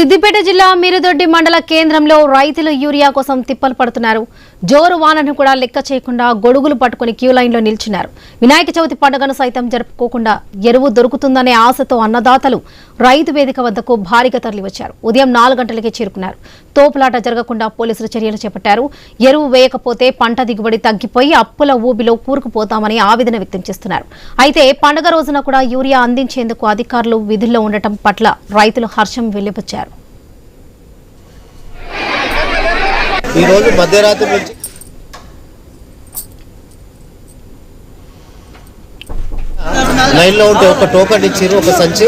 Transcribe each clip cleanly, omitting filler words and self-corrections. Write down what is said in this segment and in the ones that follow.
సిద్దిపేట జిల్లా మిరుదొడ్డి మండల కేంద్రంలో రైతులు యూరియా కోసం తిప్పలు పడుతున్నారు. జోరు వానను కూడా లెక్క చేయకుండా గొడుగులు పట్టుకుని క్యూ లైన్లో నిల్చున్నారు. వినాయక చవితి పండుగను సైతం జరుపుకోకుండా ఎరువు దొరుకుతుందనే ఆశతో అన్నదాతలు రైతు వేదిక వద్దకు భారీగా తరలివచ్చారు. ఉదయం 4 గంటలకే చేరుకున్నారు. తోపులాట జరగకుండా పోలీసులు చర్యలు చేపట్టారు. ఎరువు వేయకపోతే పంట దిగుబడి తగ్గిపోయి అప్పుల ఊబిలో కూరుకుపోతామని ఆవేదన వ్యక్తం చేస్తున్నారు. అయితే పండుగ రోజున కూడా యూరియా అందించేందుకు అధికారులు విధుల్లో ఉండటం పట్ల రైతులు హర్షం వెలిబుచ్చారు. ఈ రోజు మధ్యరాత్రి నుంచి లైన్లో ఉంటే ఒక టోకన్ ఇచ్చారు, ఒక సంచి.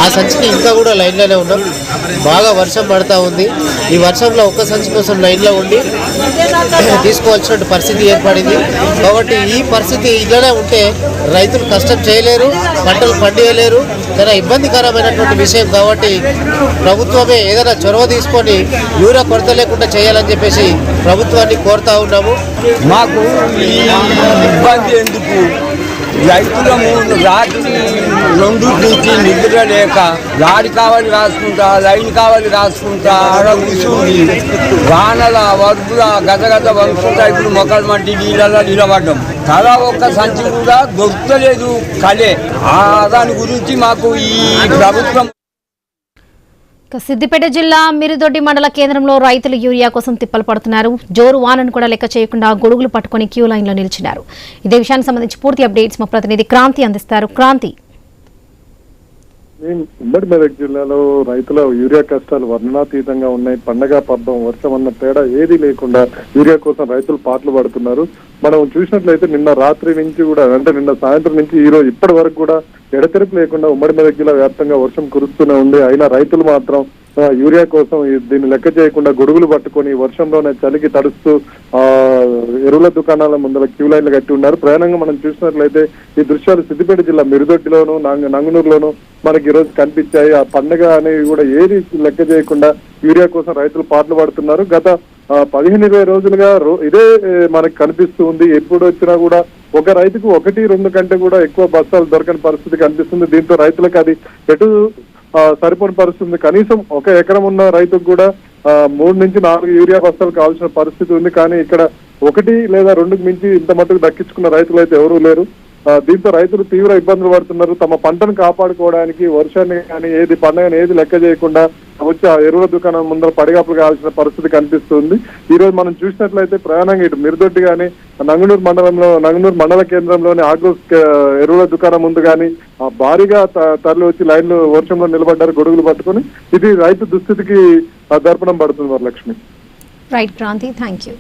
ఆ సంచికి ఇంకా కూడా లైన్లోనే ఉన్నాం. బాగా వర్షం పడతా ఉంది. ఈ వర్షంలో ఒక్క సంచి కోసం లైన్లో ఉండి తీసుకోవాల్సిన పరిస్థితి ఏర్పడింది. కాబట్టి ఈ పరిస్థితి ఇలానే ఉంటే రైతులు కష్టం చేయలేరు, పంటలు పండియలేరు. చాలా ఇబ్బందికరమైనటువంటి విషయం. కాబట్టి ప్రభుత్వమే ఏదైనా చొరవ తీసుకొని యూరియా కొరత లేకుండా చేయాలని చెప్పేసి ప్రభుత్వాన్ని కోరుతా ఉన్నాము. మాకు ఇబ్బంది ఎందుకు? రైతులము రాత్రి 2 నుంచి నిద్ర లేక గాడి కావాలి రాసుకుంటా, లైన్ కావాలి రాసుకుంటా, ఆడ కూర్చుంది వానల వరదల గజగజ వరుకుంటా ఇప్పుడు మొక్కలు మంటి నీళ్ళలో నిలబడ్డం. తలా ఒక్క సంచి కూడా దొరకలేదు కలే. దాని గురించి మాకు ఈ ప్రభుత్వం. సిద్దిపేట జిల్లా మిరుదొడ్డి మండల కేంద్రంలో రైతులు యూరియా కోసం తిప్పలు పడుతున్నారు. జోరు వానను కూడా లెక్క చేయకుండా గొడుగులు పట్టుకుని క్యూ లైన్లో నిలిచినారు. ఇదే విషయానికి సంబంధించి పూర్తి అప్డేట్స్ మా ప్రతినిధి క్రాంతి అందిస్తారు. క్రాంతి, ఉమ్మడి మెదక్ జిల్లాలో రైతుల యూరియా కష్టాలు వర్ణనాతీతంగా ఉన్నాయి. పండగ పబ్బం వర్షం అన్న తేడా ఏది లేకుండా యూరియా కోసం రైతులు పాటలు పడుతున్నారు. మనం చూసినట్లయితే నిన్న రాత్రి నుంచి కూడా, అంటే నిన్న సాయంత్రం నుంచి ఈ రోజు ఇప్పటి వరకు కూడా ఎడతెరిపి లేకుండా ఉమ్మడి మెదక్ జిల్లా వ్యాప్తంగా వర్షం కురుస్తూనే ఉంది. అయినా రైతులు మాత్రం యూరియా కోసం దీన్ని లెక్క చేయకుండా గొడుగులు పట్టుకొని వర్షంలోనే చలికి తడుస్తూ ఎరువుల దుకాణాల ముందర క్యూ లైన్లు కట్టి ఉన్నారు. ప్రయాణంగా మనం చూసినట్లయితే ఈ దృశ్యాలు సిద్దిపేట జిల్లా మిరుదొడ్డిలోను నంగునూరులోను మనకి ఈ రోజు కనిపించాయి. ఆ పండగ అనేవి కూడా ఏది లెక్క చేయకుండా యూరియా కోసం రైతులు పాటలు పడుతున్నారు. గత 15-20 రోజులుగా ఇదే మనకు కనిపిస్తూ ఉంది. ఎప్పుడు వచ్చినా కూడా ఒక రైతుకు 1-2 కంటే కూడా ఎక్కువ బస్తాలు దొరకని పరిస్థితి కనిపిస్తుంది. దీంతో రైతులకు అది ఎటు సరిపోని పరిస్థితి. కనీసం 1 ఎకరం ఉన్న రైతుకు కూడా 3 నుంచి 4 యూరియా బస్తాలు కావాల్సిన పరిస్థితి ఉంది. కానీ ఇక్కడ 1 లేదా 2కు మించి ఇంత మట్టుకు దక్కించుకున్న రైతులు అయితే ఎవరూ లేరు. దీంతో రైతులు తీవ్ర ఇబ్బందులు పడుతున్నారు. తమ పంటను కాపాడుకోవడానికి వర్షాన్ని కానీ ఏది పండుగని ఏది లెక్క చేయకుండా వచ్చి ఆ ఎరువుల దుకాణం ముందర పడిగాపులు కావాల్సిన పరిస్థితి కనిపిస్తుంది. ఈ రోజు మనం చూసినట్లయితే ప్రయాణంగా ఇటు మిరుదొడ్డి కానీ నంగునూరు మండల కేంద్రంలోని ఆగ్రోస్ ఎరువుల దుకాణం ముందు కానీ భారీగా తరలి వచ్చి లైన్లు వర్షంలో నిలబడ్డారు గొడుగులు పట్టుకుని. ఇది రైతు దుస్థితికి దర్పణం పడుతుంది. Varalakshmi. Right Kranti, thank you.